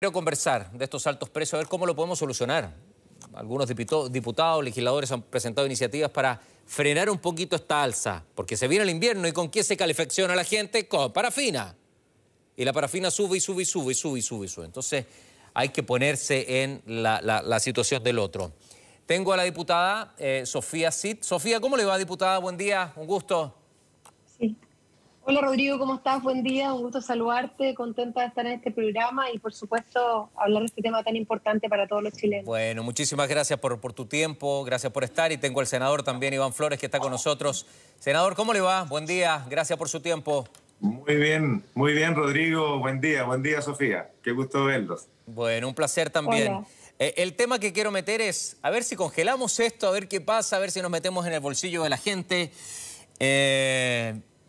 Quiero conversar de estos altos precios, a ver cómo lo podemos solucionar. Algunos diputados, legisladores han presentado iniciativas para frenar un poquito esta alza, porque se viene el invierno y ¿con qué se calefacciona la gente? Con parafina. Y la parafina sube y sube y sube y sube y sube y sube. Entonces hay que ponerse en la situación del otro. Tengo a la diputada Sofía Cid. Sofía, ¿cómo le va, diputada? Buen día, un gusto. Sí. Hola Rodrigo, ¿cómo estás? Buen día, un gusto saludarte, contenta de estar en este programa y por supuesto hablar de este tema tan importante para todos los chilenos. Bueno, muchísimas gracias por tu tiempo, gracias por estar y tengo al senador también, Iván Flores, que está con nosotros. Senador, ¿cómo le va? Buen día, gracias por su tiempo. Muy bien Rodrigo, buen día Sofía, qué gusto verlos. Bueno, un placer también. Hola. El tema que quiero meter es, a ver si congelamos esto, a ver qué pasa, a ver si nos metemos en el bolsillo de la gente.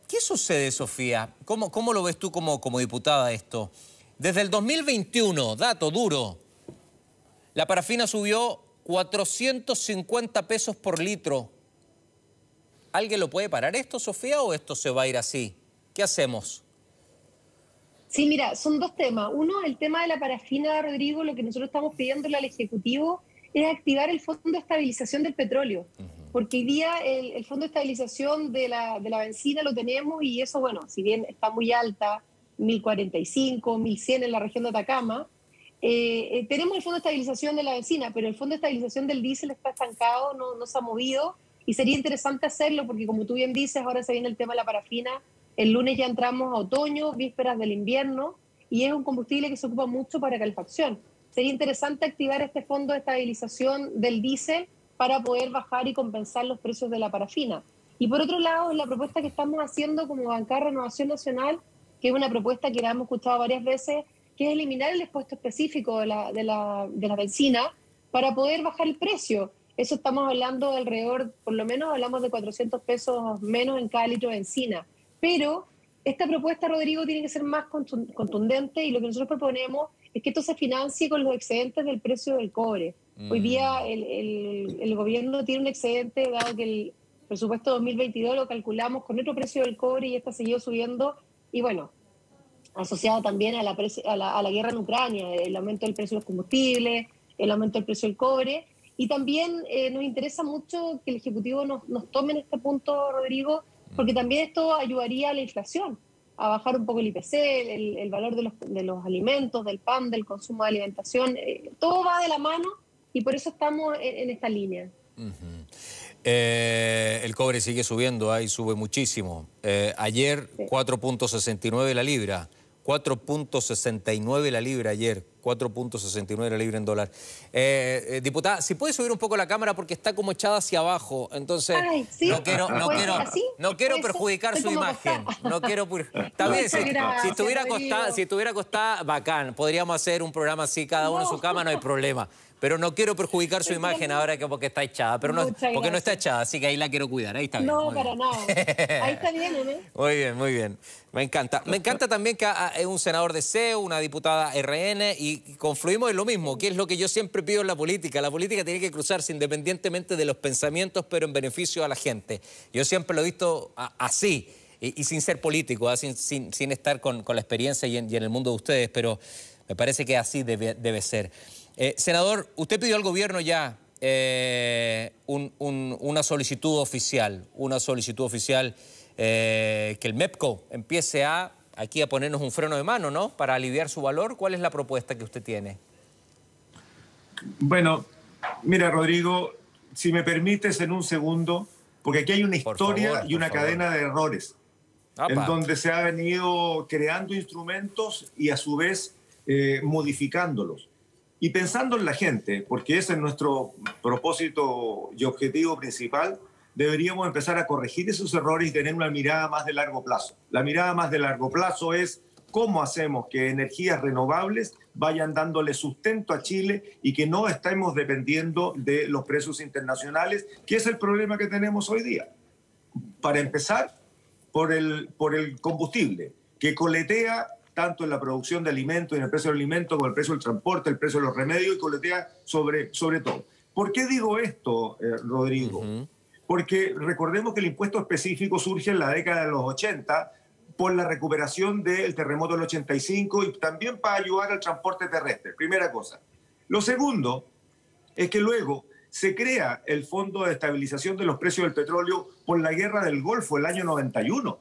¿Qué sucede, Sofía? ¿Cómo lo ves tú como diputada esto? Desde el 2021, dato duro, la parafina subió 450 pesos por litro. ¿Alguien lo puede parar esto, Sofía, o esto se va a ir así? ¿Qué hacemos? Sí, mira, son dos temas. Uno, el tema de la parafina, Rodrigo, lo que nosotros estamos pidiéndole al Ejecutivo es activar el Fondo de Estabilización del Petróleo. Porque hoy día el Fondo de Estabilización de la benzina lo tenemos y eso, bueno, si bien está muy alta, 1045, 1100 en la región de Atacama, tenemos el Fondo de Estabilización de la benzina, pero el Fondo de Estabilización del diésel está estancado, no se ha movido y sería interesante hacerlo porque como tú bien dices, ahora se viene el tema de la parafina, el lunes ya entramos a otoño, vísperas del invierno y es un combustible que se ocupa mucho para calefacción. Sería interesante activar este Fondo de Estabilización del diésel para poder bajar y compensar los precios de la parafina. Y por otro lado, la propuesta que estamos haciendo como bancada Renovación Nacional, que es una propuesta que la hemos escuchado varias veces, que es eliminar el impuesto específico de la benzina para poder bajar el precio. Eso estamos hablando de alrededor, por lo menos hablamos de 400 pesos menos en cada litro de benzina. Pero esta propuesta, Rodrigo, tiene que ser más contundente y lo que nosotros proponemos es que esto se financie con los excedentes del precio del cobre. Hoy día el gobierno tiene un excedente, dado que el presupuesto 2022 lo calculamos con otro precio del cobre y este ha seguido subiendo. Y bueno, asociado también a la guerra en Ucrania, el aumento del precio de los combustibles, el aumento del precio del cobre. Y también nos interesa mucho que el Ejecutivo nos tome en este punto, Rodrigo, porque también esto ayudaría a la inflación, a bajar un poco el IPC, el valor de los alimentos, del pan, del consumo de alimentación. Todo va de la mano y por eso estamos en esta línea. El cobre sigue subiendo, y sube muchísimo. Ayer Sí. 4.69 la libra, 4.69 la libra ayer, 4.69 la libra en dólar. Diputada, si puede subir un poco la cámara porque está como echada hacia abajo, entonces Ay, ¿sí? no quiero perjudicar su imagen. No quiero. Está bien, si estuviera acostada, bacán, podríamos hacer un programa así, cada uno en su cama, no hay problema. Pero no quiero perjudicar su imagen ahora que porque está echada, pero no, porque no está echada, así que ahí la quiero cuidar, ahí está bien. No, para nada. Ahí está bien, ¿no? Muy bien, muy bien. Me encanta. Me encanta también que es un senador de CEU, una diputada RN, y confluimos en lo mismo, que es lo que yo siempre pido en la política. La política tiene que cruzarse independientemente de los pensamientos, pero en beneficio a la gente. Yo siempre lo he visto así, y sin ser político, sin estar con la experiencia y en el mundo de ustedes, pero me parece que así debe ser. Senador, usted pidió al gobierno ya una solicitud oficial, que el MEPCO empiece aquí a ponernos un freno de mano, ¿no? Para aliviar su valor. ¿Cuál es la propuesta que usted tiene? Bueno, mira Rodrigo, si me permites en un segundo, porque aquí hay una historia y una cadena de errores, en donde se ha venido creando instrumentos y a su vez modificándolos. Y pensando en la gente, porque ese es nuestro propósito y objetivo principal, deberíamos empezar a corregir esos errores y tener una mirada más de largo plazo. La mirada más de largo plazo es cómo hacemos que energías renovables vayan dándole sustento a Chile y que no estemos dependiendo de los precios internacionales, que es el problema que tenemos hoy día. Para empezar, por el combustible, que coletea tanto en la producción de alimentos, en el precio del alimento, como el precio del transporte, el precio de los remedios, y coletea sobre todo. ¿Por qué digo esto, Rodrigo? Porque recordemos que el impuesto específico surge en la década de los 80 por la recuperación del terremoto del 85 y también para ayudar al transporte terrestre, primera cosa. Lo segundo es que luego se crea el Fondo de Estabilización de los Precios del Petróleo por la Guerra del Golfo el año 91.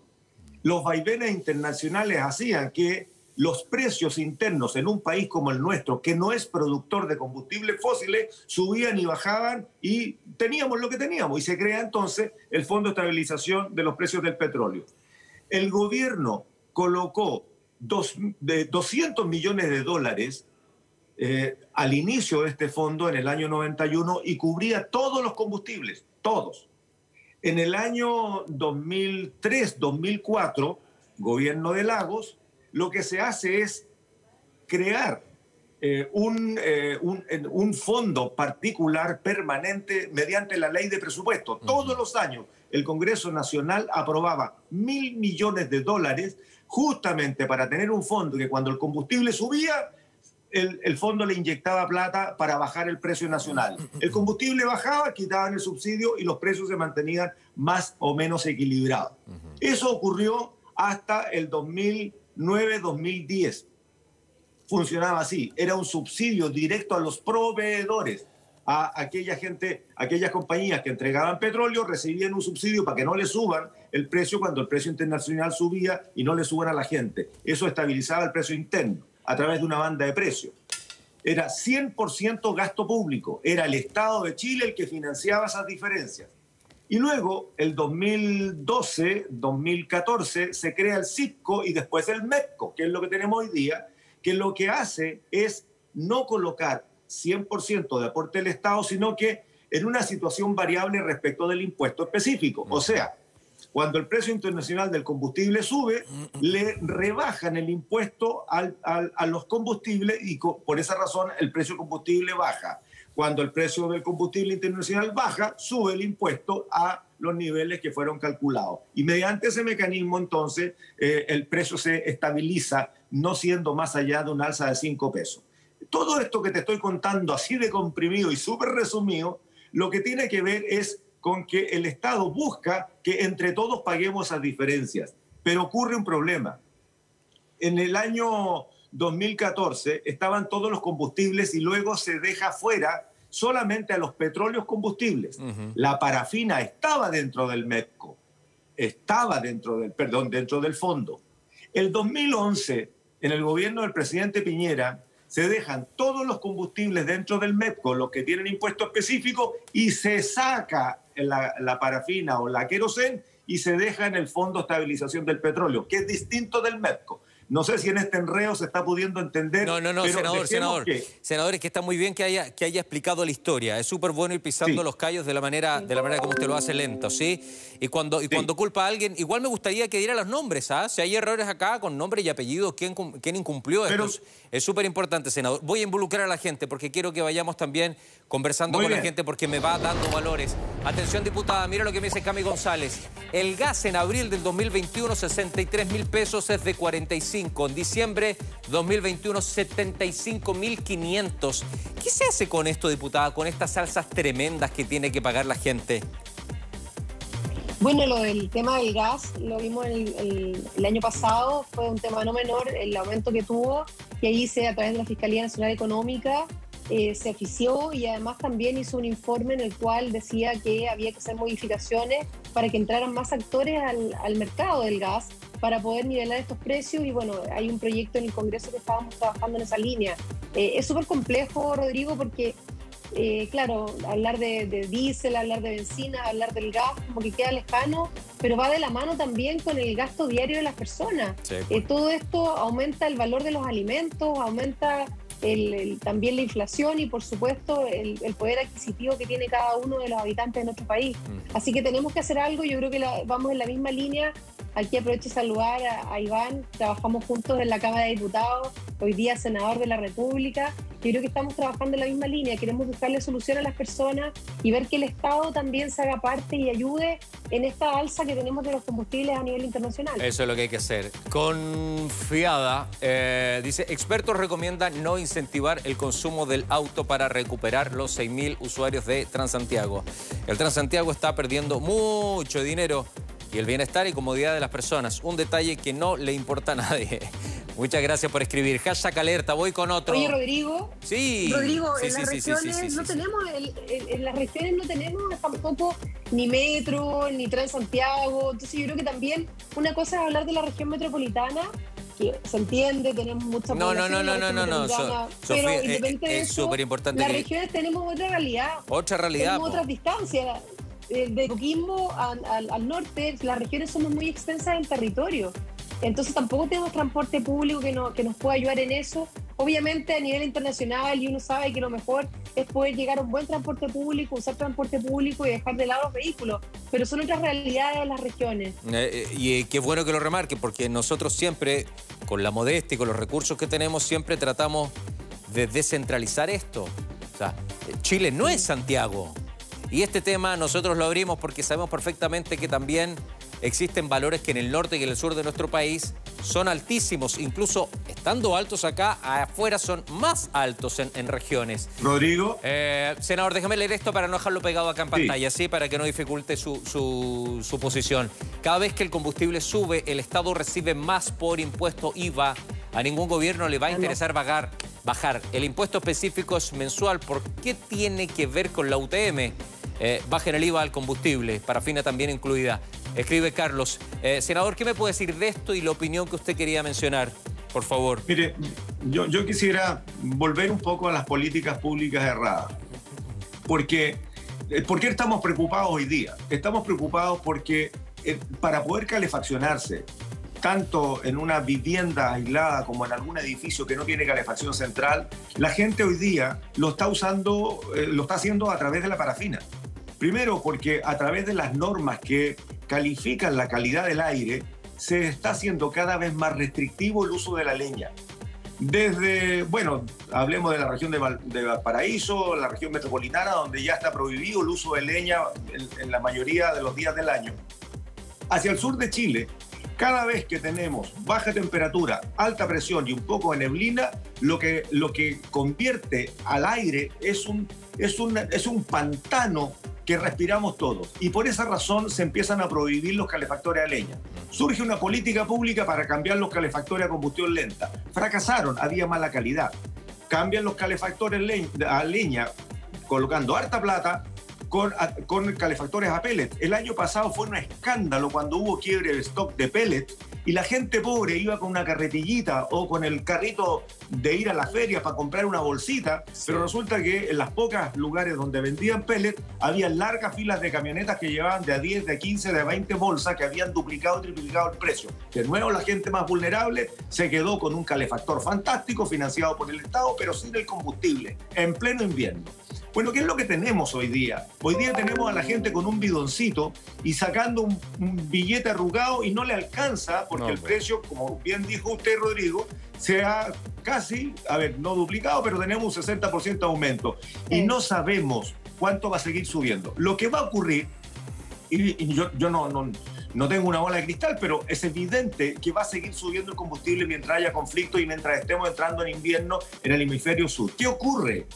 Los vaivenes internacionales hacían que los precios internos en un país como el nuestro, que no es productor de combustibles fósiles, subían y bajaban y teníamos lo que teníamos. Y se crea entonces el Fondo de Estabilización de los Precios del Petróleo. El gobierno colocó 200 millones de dólares al inicio de este fondo en el año 91 y cubría todos los combustibles, todos. En el año 2003-2004, gobierno de Lagos, lo que se hace es crear un fondo particular permanente mediante la ley de presupuesto. Todos los años el Congreso Nacional aprobaba 1.000 millones de dólares justamente para tener un fondo que cuando el combustible subía, el fondo le inyectaba plata para bajar el precio nacional. El combustible bajaba, quitaban el subsidio y los precios se mantenían más o menos equilibrados. Eso ocurrió hasta el 2009-2010. Funcionaba así. Era un subsidio directo a los proveedores. A aquellas compañías que entregaban petróleo recibían un subsidio para que no le suban el precio cuando el precio internacional subía y no le suban a la gente. Eso estabilizaba el precio interno a través de una banda de precios. Era 100% gasto público. Era el Estado de Chile el que financiaba esas diferencias. Y luego, el 2012-2014, se crea el CIPCO y después el MEPCO, que es lo que tenemos hoy día, que lo que hace es no colocar 100% de aporte del Estado, sino que en una situación variable respecto del impuesto específico. O sea, cuando el precio internacional del combustible sube, le rebajan el impuesto a los combustibles y por esa razón el precio del combustible baja. Cuando el precio del combustible internacional baja, sube el impuesto a los niveles que fueron calculados. Y mediante ese mecanismo, entonces, el precio se estabiliza, no siendo más allá de un alza de 5 pesos. Todo esto que te estoy contando así de comprimido y súper resumido, lo que tiene que ver es con que el Estado busca que entre todos paguemos esas diferencias. Pero ocurre un problema. En el año 2014 estaban todos los combustibles y luego se deja fuera solamente a los petróleos combustibles. La parafina estaba dentro del MEPCO, dentro del fondo. El 2011, en el gobierno del presidente Piñera, se dejan todos los combustibles dentro del MEPCO, los que tienen impuesto específico, y se saca la parafina o la querosén y se deja en el Fondo de Estabilización del Petróleo, que es distinto del MEPCO. No sé si en este enredo se está pudiendo entender. No, pero senador, es que está muy bien que haya explicado la historia. Es súper bueno ir pisando los callos de la manera como usted lo hace lento, ¿sí? Y cuando culpa a alguien, igual me gustaría que diera los nombres, ¿ah? Si hay errores acá, con nombre y apellido, ¿quién incumplió esto? Es súper importante, senador. Voy a involucrar a la gente porque quiero que vayamos también conversando con la gente porque me va dando valores. Atención, diputada, mira lo que me dice Cami González. El gas en abril del 2021, 63.000 pesos, es de 45. En diciembre 2021, 75.500. ¿Qué se hace con esto, diputada, con estas alzas tremendas que tiene que pagar la gente? Bueno, lo del tema del gas lo vimos el año pasado, fue un tema no menor, el aumento que tuvo, y ahí a través de la Fiscalía Nacional Económica se ofició y además también hizo un informe en el cual decía que había que hacer modificaciones para que entraran más actores al mercado del gas para poder nivelar estos precios y bueno, hay un proyecto en el Congreso que estábamos trabajando en esa línea. Es súper complejo, Rodrigo, porque claro, hablar de diésel, hablar de benzina, hablar del gas, como que queda lejano, pero va de la mano también con el gasto diario de las personas. Sí, pues. Todo esto aumenta el valor de los alimentos, aumenta también la inflación y por supuesto el poder adquisitivo que tiene cada uno de los habitantes de nuestro país. Así que tenemos que hacer algo, yo creo que vamos en la misma línea. Aquí aprovecho de saludar a Iván, trabajamos juntos en la Cámara de Diputados, hoy día senador de la República. Yo creo que estamos trabajando en la misma línea, queremos buscarle solución a las personas y ver que el Estado también se haga parte y ayude en esta alza que tenemos de los combustibles a nivel internacional. Eso es lo que hay que hacer. Confiada, dice, expertos recomiendan no incentivar el consumo del auto para recuperar los 6.000 usuarios de Transantiago. El Transantiago está perdiendo mucho dinero y el bienestar y comodidad de las personas. Un detalle que no le importa a nadie. Muchas gracias por escribir. Hashtag alerta, voy con otro. Oye, Rodrigo. Sí. Rodrigo, Sí, en sí, las sí, regiones sí, sí, no sí. tenemos, en las regiones no tenemos tampoco ni metro, ni Transantiago. Entonces yo creo que también una cosa es hablar de la región metropolitana, que se entiende, tenemos mucha población en la región metropolitana, pero independiente de es eso, súper importante las que... regiones tenemos otra realidad. Otra realidad. Tenemos otras distancias. De Coquimbo al norte, las regiones somos muy extensas en territorio. Entonces tampoco tenemos transporte público que nos pueda ayudar en eso. Obviamente a nivel internacional, y uno sabe que lo mejor es poder llegar a un buen transporte público, usar transporte público y dejar de lado los vehículos. Pero son otras realidades en las regiones. Y qué bueno que lo remarque, porque nosotros siempre, con la modestia y con los recursos que tenemos, siempre tratamos de descentralizar esto. O sea, Chile no es Santiago. Y este tema nosotros lo abrimos porque sabemos perfectamente que también existen valores que en el norte y en el sur de nuestro país son altísimos. Incluso estando altos acá, afuera son más altos en regiones. Rodrigo. Senador, déjame leer esto para no dejarlo pegado acá en pantalla, ¿sí? Para que no dificulte su posición. Cada vez que el combustible sube, el Estado recibe más por impuesto IVA. A ningún gobierno le va a interesar bajar. El impuesto específico es mensual. ¿Por qué tiene que ver con la UTM? Bajen el IVA al combustible, parafina también incluida. Escribe Carlos. Senador, ¿qué me puede decir de esto y la opinión que usted quería mencionar? Por favor. Mire, yo quisiera volver un poco a las políticas públicas erradas. ¿Por qué estamos preocupados hoy día? Estamos preocupados porque para poder calefaccionarse, tanto en una vivienda aislada como en algún edificio que no tiene calefacción central, la gente hoy día lo está haciendo a través de la parafina. Primero, porque a través de las normas que califican la calidad del aire, se está haciendo cada vez más restrictivo el uso de la leña. Desde, bueno, hablemos de la región de Valparaíso, la región metropolitana, donde ya está prohibido el uso de leña en la mayoría de los días del año. Hacia el sur de Chile, cada vez que tenemos baja temperatura, alta presión y un poco de neblina, lo que convierte al aire es un pantano que respiramos todos. Y por esa razón se empiezan a prohibir los calefactores a leña. Surge una política pública para cambiar los calefactores a combustión lenta. Fracasaron, había mala calidad. Cambian los calefactores a leña, colocando harta plata, con calefactores a pellet. El año pasado fue un escándalo cuando hubo quiebre de stock de pellet y la gente pobre iba con una carretillita o con el carrito de ir a la feria para comprar una bolsita, pero resulta que en las pocas lugares donde vendían pellet había largas filas de camionetas que llevaban de a 10, de 15, de 20 bolsas que habían duplicado y triplicado el precio. De nuevo la gente más vulnerable se quedó con un calefactor fantástico financiado por el Estado, pero sin el combustible, en pleno invierno. Bueno, ¿qué es lo que tenemos hoy día? Hoy día tenemos a la gente con un bidoncito y sacando un billete arrugado y no le alcanza porque el precio, como bien dijo usted, Rodrigo, se ha casi, no duplicado, pero tenemos un 60% de aumento. Y no sabemos cuánto va a seguir subiendo. Lo que va a ocurrir, y yo no tengo una bola de cristal, pero es evidente que va a seguir subiendo el combustible mientras haya conflicto y mientras estemos entrando en invierno en el hemisferio sur. ¿Qué ocurre?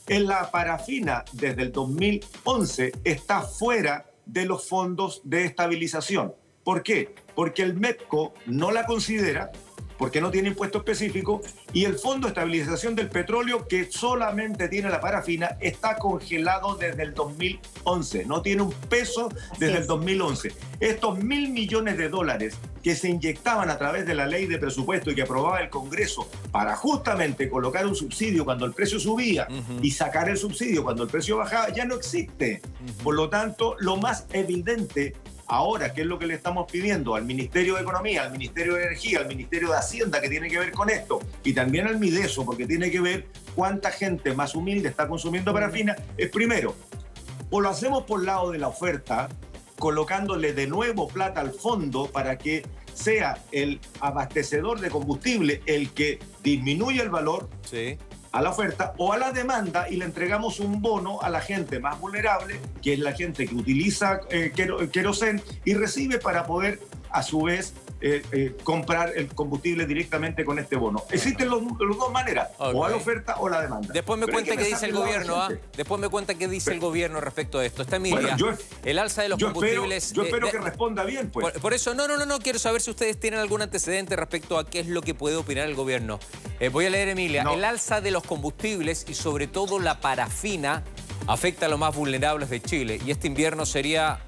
En la parafina, desde el 2011, está fuera de los fondos de estabilización. ¿Por qué? Porque el MEPCO no la considera, porque no tiene impuesto específico, y el Fondo de Estabilización del Petróleo, que solamente tiene la parafina, está congelado desde el 2011. No tiene un peso desde el 2011. Estos $1.000 millones que se inyectaban a través de la ley de presupuesto y que aprobaba el Congreso para justamente colocar un subsidio cuando el precio subía y sacar el subsidio cuando el precio bajaba, ya no existe. Por lo tanto, lo más evidente ahora, ¿qué es lo que le estamos pidiendo al Ministerio de Economía, al Ministerio de Energía, al Ministerio de Hacienda, que tiene que ver con esto, y también al Mideso, porque tiene que ver cuánta gente más humilde está consumiendo parafina? Es primero, o lo hacemos por el lado de la oferta, colocándole de nuevo plata al fondo para que sea el abastecedor de combustible el que disminuye el valor a la oferta o a la demanda, y le entregamos un bono a la gente más vulnerable, que es la gente que utiliza querosén y recibe para poder a su vez comprar el combustible directamente con este bono. Existen las dos maneras, o a la oferta o la demanda. Después me cuenta qué dice el gobierno, Después me cuenta qué dice el gobierno respecto a esto. Está Emilia, el alza de los combustibles... Yo espero que responda bien, pues. Por eso, no, quiero saber si ustedes tienen algún antecedente respecto a qué es lo que puede opinar el gobierno. Voy a leer, Emilia. El alza de los combustibles y sobre todo la parafina afecta a los más vulnerables de Chile. Y este invierno será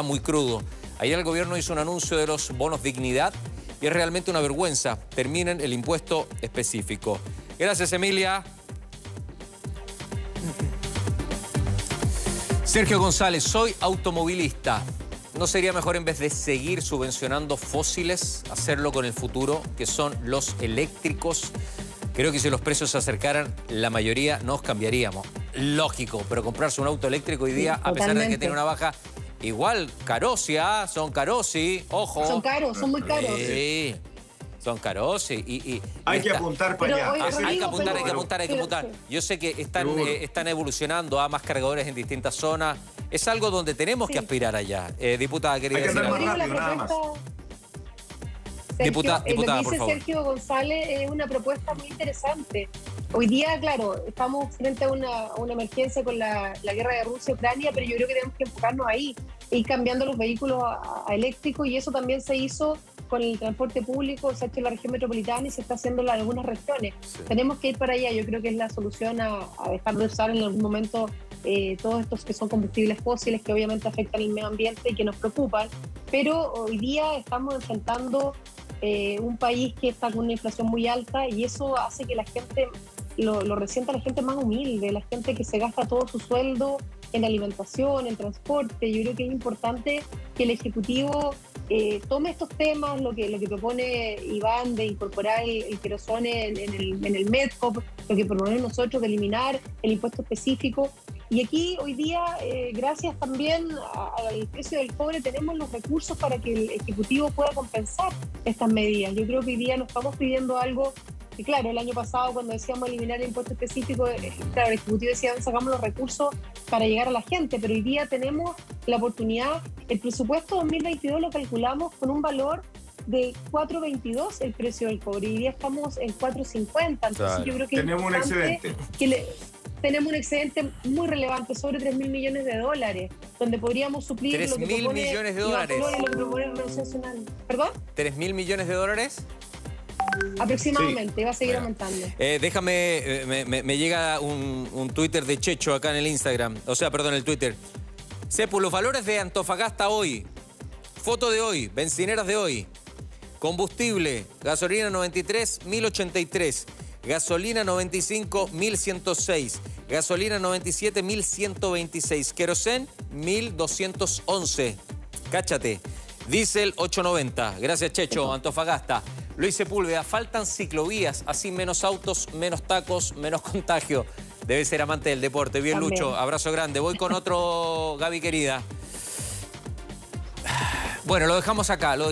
muy crudo. Ayer el gobierno hizo un anuncio de los bonos dignidad y es realmente una vergüenza. Terminen el impuesto específico. Gracias, Emilia. Sergio González, soy automovilista. ¿No sería mejor, en vez de seguir subvencionando fósiles, hacerlo con el futuro, que son los eléctricos? Creo que si los precios se acercaran, la mayoría nos cambiaríamos. Lógico, pero comprarse un auto eléctrico hoy día, a pesar de que tiene una baja... Igual, carosia, son carosi, ojo. Son caros, son muy caros. Sí, son carosi. Hay que apuntar para allá. Hay que apuntar. Yo sé que están evolucionando a más cargadores en distintas zonas. Es algo donde tenemos que aspirar allá. Diputada, quería decir algo. Nada más. Diputada, lo que por dice favor. Sergio González es una propuesta muy interesante. Hoy día, claro, estamos frente a una emergencia con la guerra de Rusia-Ucrania, pero yo creo que tenemos que enfocarnos ahí, ir cambiando los vehículos a eléctricos, y eso también se hizo con el transporte público, se ha hecho en la región metropolitana y se está haciendo en algunas regiones. Sí. Tenemos que ir para allá. Yo creo que es la solución a dejar de usar en algún momento todos estos que son combustibles fósiles, que obviamente afectan el medio ambiente y que nos preocupan, pero hoy día estamos enfrentando un país que está con una inflación muy alta, y eso hace que la gente lo resienta, la gente más humilde, la gente que se gasta todo su sueldo en alimentación, en transporte. Yo creo que es importante que el Ejecutivo tome estos temas, lo que propone Iván de incorporar el querosene en el MEDCOP, lo que proponemos nosotros de eliminar el impuesto específico. Y aquí hoy día, gracias también al precio del cobre, tenemos los recursos para que el Ejecutivo pueda compensar estas medidas. Yo creo que hoy día nos estamos pidiendo algo que, claro, el año pasado cuando decíamos eliminar el impuesto específico, claro, el Ejecutivo decía, sacamos los recursos para llegar a la gente, pero hoy día tenemos la oportunidad. El presupuesto 2022 lo calculamos con un valor de 4.22 el precio del cobre, y hoy día estamos en 4.50, entonces claro, yo creo que tenemos un excedente. Tenemos un excedente muy relevante, sobre 3.000 millones de dólares, donde podríamos suplir lo que propone millones de dólares. Lo que propone el Nacional. ¿Perdón? ¿3.000 millones de dólares? Aproximadamente, sí. Va a seguir aumentando. Déjame, me llega un Twitter de Checho acá en el Instagram, el Twitter. Sepu, los valores de Antofagasta hoy, foto de hoy, bencineras de hoy, combustible, gasolina 93, 1.083, gasolina 95, 1.106, gasolina 97, 1.126, querosén 1.211, cáchate, diésel 8.90, gracias Checho, Antofagasta. Luis Sepúlveda, faltan ciclovías, así menos autos, menos tacos, menos contagio. Debe ser amante del deporte. Bien, también. Lucho, abrazo grande. Voy con otro, Gaby querida. Bueno, lo dejamos acá. Me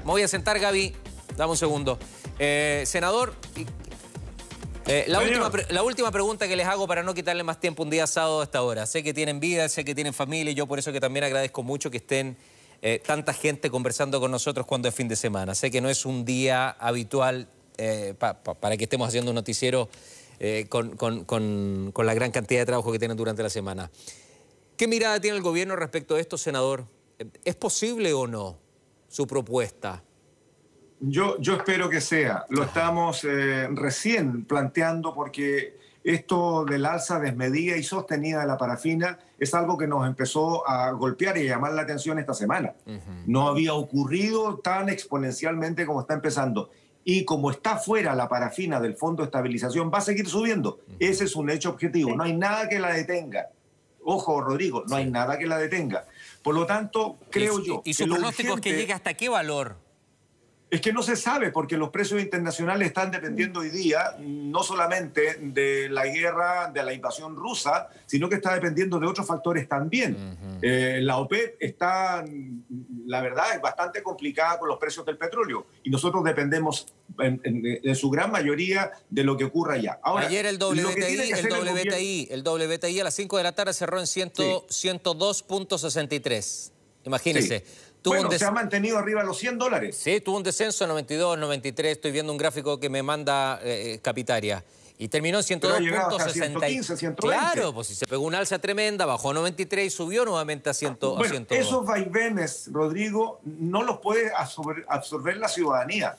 voy a sentar, Gaby. Dame un segundo. Senador, la última pregunta que les hago para no quitarle más tiempo un día sábado a esta hora. Sé que tienen vida, sé que tienen familia, y yo por eso que también agradezco mucho que estén tanta gente conversando con nosotros cuando es fin de semana. Sé que no es un día habitual para que estemos haciendo un noticiero con la gran cantidad de trabajo que tienen durante la semana. ¿Qué mirada tiene el gobierno respecto a esto, senador? ¿Es posible o no su propuesta? Yo espero que sea. Lo estamos recién planteando, porque esto del alza desmedida y sostenida de la parafina es algo que nos empezó a golpear y a llamar la atención esta semana. No había ocurrido tan exponencialmente como está empezando. Y como está fuera la parafina del Fondo de Estabilización, va a seguir subiendo. Ese es un hecho objetivo. No hay nada que la detenga. Ojo, Rodrigo, no hay nada que la detenga. Por lo tanto, creo yo... ¿Y su pronóstico es que llegue hasta qué valor? Es que no se sabe, porque los precios internacionales están dependiendo hoy día no solamente de la guerra, de la invasión rusa, sino que está dependiendo de otros factores también. La OPEP está, la verdad, es bastante complicada con los precios del petróleo, y nosotros dependemos en su gran mayoría de lo que ocurra allá. Ahora, ayer el WTI a las 5 de la tarde cerró en 102.63. Imagínense. Sí. Bueno, se ha mantenido arriba de los $100. Sí, tuvo un descenso en 92, 93. Estoy viendo un gráfico que me manda Capitaria. Y terminó en 102.60. 115, 120. Claro, pues si se pegó una alza tremenda, bajó a 93 y subió nuevamente a 102. Bueno, esos vaivenes, Rodrigo, no los puede absorber la ciudadanía.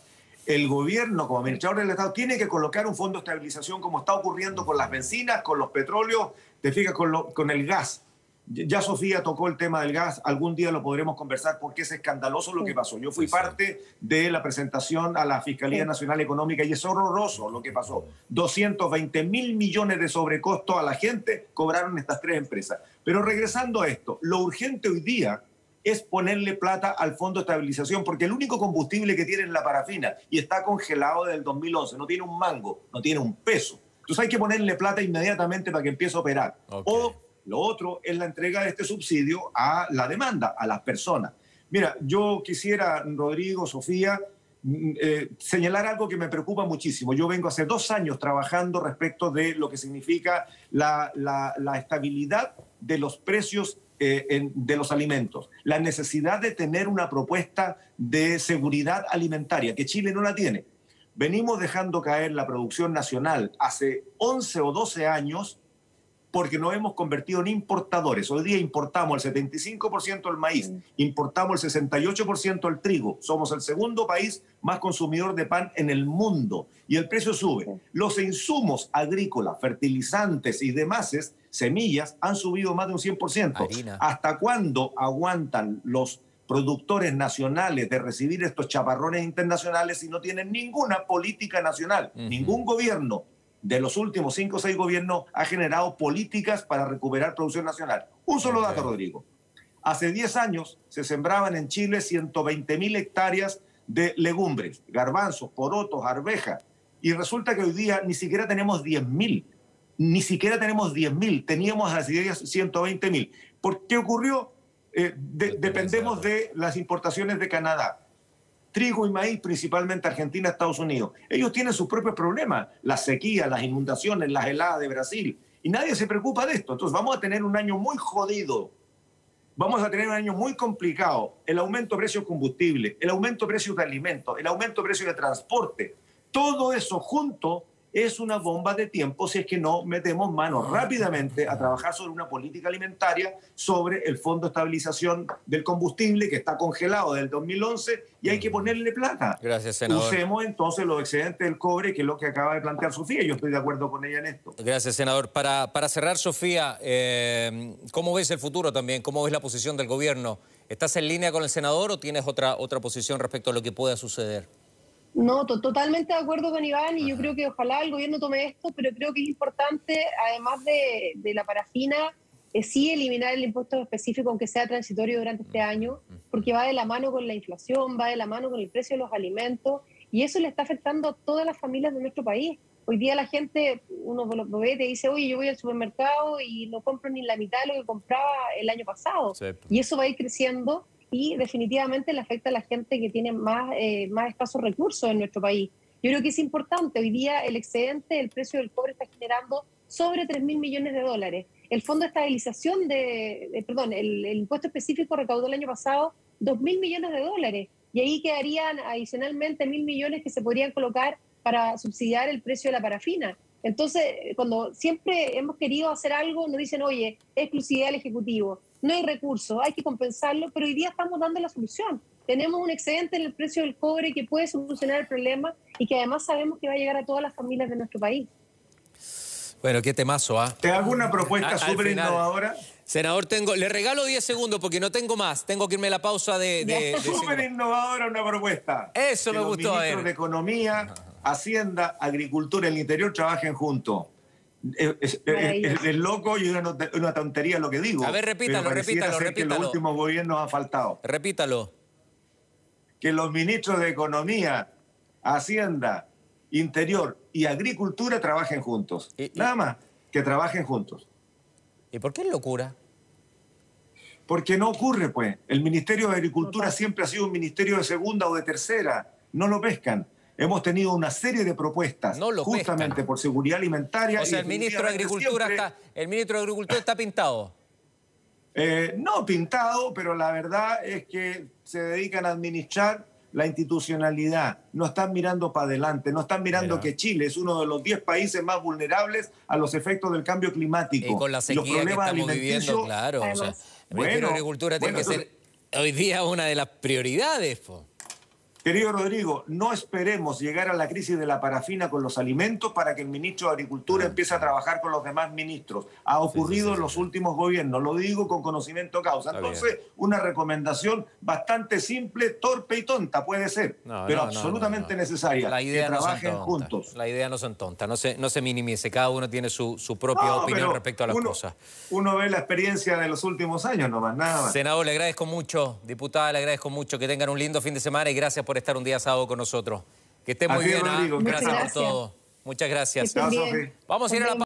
El gobierno, como administrador del Estado, tiene que colocar un fondo de estabilización como está ocurriendo con las bencinas, con los petróleos, te fijas, con el gas. Ya Sofía tocó el tema del gas, algún día lo podremos conversar porque es escandaloso lo que pasó. Yo fui parte de la presentación a la Fiscalía Nacional Económica y es horroroso lo que pasó. 220.000 millones de sobrecosto a la gente cobraron estas tres empresas. Pero regresando a esto, lo urgente hoy día es ponerle plata al Fondo de Estabilización porque el único combustible que tiene es la parafina y está congelado desde el 2011, no tiene un mango, no tiene un peso. Entonces hay que ponerle plata inmediatamente para que empiece a operar. O lo otro es la entrega de este subsidio a la demanda, a las personas. Mira, yo quisiera, Rodrigo, Sofía, señalar algo que me preocupa muchísimo. Yo vengo hace 2 años trabajando respecto de lo que significa la estabilidad de los precios de los alimentos. La necesidad de tener una propuesta de seguridad alimentaria, que Chile no la tiene. Venimos dejando caer la producción nacional hace 11 o 12 años porque nos hemos convertido en importadores. Hoy día importamos el 75% del maíz, importamos el 68% del trigo. Somos el segundo país más consumidor de pan en el mundo y el precio sube. Los insumos agrícolas, fertilizantes y demás, semillas, han subido más de un 100%. Harina. ¿Hasta cuándo aguantan los productores nacionales de recibir estos chaparrones internacionales si no tienen ninguna política nacional? Ningún gobierno de los últimos 5 o 6 gobiernos ha generado políticas para recuperar producción nacional. Un solo dato, Rodrigo. Hace 10 años se sembraban en Chile 120.000 hectáreas de legumbres, garbanzos, porotos, arvejas, y resulta que hoy día ni siquiera tenemos 10.000. Ni siquiera tenemos 10.000, teníamos hace 10 120.000. ¿Por qué ocurrió? Dependemos de las importaciones de Canadá. Trigo y maíz, principalmente Argentina, Estados Unidos. Ellos tienen sus propios problemas, las sequías, las inundaciones, las heladas de Brasil, y nadie se preocupa de esto. Entonces vamos a tener un año muy jodido, vamos a tener un año muy complicado. El aumento de precios de combustible, el aumento de precios de alimentos, el aumento de precios de transporte, todo eso junto es una bomba de tiempo si es que no metemos mano rápidamente a trabajar sobre una política alimentaria, sobre el Fondo de Estabilización del Combustible que está congelado desde el 2011 y hay que ponerle plata. Gracias, senador. Usemos entonces los excedentes del cobre, que es lo que acaba de plantear Sofía. Yo estoy de acuerdo con ella en esto. Gracias, senador. Para cerrar, Sofía, ¿cómo ves el futuro también? ¿Cómo ves la posición del gobierno? ¿Estás en línea con el senador o tienes otra posición respecto a lo que pueda suceder? No, totalmente de acuerdo con Iván y yo creo que ojalá el gobierno tome esto, pero creo que es importante, además de la parafina, sí eliminar el impuesto específico, aunque sea transitorio durante este año, porque va de la mano con la inflación, va de la mano con el precio de los alimentos y eso le está afectando a todas las familias de nuestro país. Hoy día la gente, uno lo ve, te dice, oye, yo voy al supermercado y no compro ni la mitad de lo que compraba el año pasado. Sí. Y eso va a ir creciendo y definitivamente le afecta a la gente que tiene más escasos recursos en nuestro país. Yo creo que es importante. Hoy día el excedente del precio del cobre está generando sobre $3.000 millones. El Fondo de Estabilización el impuesto específico recaudó el año pasado $2.000 millones. Y ahí quedarían adicionalmente 1.000 millones que se podrían colocar para subsidiar el precio de la parafina. Entonces, cuando siempre hemos querido hacer algo, nos dicen, oye, exclusividad del Ejecutivo, no hay recursos, hay que compensarlo, pero hoy día estamos dando la solución. Tenemos un excedente en el precio del cobre que puede solucionar el problema y que además sabemos que va a llegar a todas las familias de nuestro país. Bueno, qué temazo, ¿ah? ¿Te hago una propuesta súper innovadora? Senador, le regalo 10 segundos porque no tengo más. Tengo que irme a la pausa de súper innovadora una propuesta. Eso me gustó. Los ministros de Economía, Hacienda, Agricultura y el Interior trabajen juntos. Es loco y una tontería lo que digo. A ver, repítalo. Que en los últimos gobiernos ha faltado. Repítalo. Que los ministros de Economía, Hacienda, Interior y Agricultura trabajen juntos. Nada más, que trabajen juntos. ¿Y por qué es locura? Porque no ocurre, pues. El Ministerio de Agricultura siempre ha sido un ministerio de segunda o de tercera. No lo pescan. Hemos tenido una serie de propuestas justamente por seguridad alimentaria. O sea, el ministro de Agricultura está pintado. No pintado, pero la verdad es que se dedican a administrar la institucionalidad. No están mirando para adelante, no están mirando que Chile es uno de los 10 países más vulnerables a los efectos del cambio climático. Y con la sequía que estamos viviendo, claro. O sea, el Ministerio de Agricultura tiene que ser hoy día una de las prioridades, po. Querido Rodrigo, no esperemos llegar a la crisis de la parafina con los alimentos para que el ministro de Agricultura empiece a trabajar con los demás ministros. Ha ocurrido en los últimos gobiernos, lo digo con conocimiento de causa. Entonces, una recomendación bastante simple, torpe y tonta puede ser, pero absolutamente necesaria. La idea que trabajen juntos. La idea no son tontas, no se minimice. Cada uno tiene su propia opinión respecto a las cosas. Uno ve la experiencia de los últimos años nomás, nada más. Senador, le agradezco mucho. Diputada, le agradezco mucho. Que tengan un lindo fin de semana y gracias por estar un día sábado con nosotros. Que esté muy bien, Rodrigo. Gracias por todo. Muchas gracias. Vamos a ir a la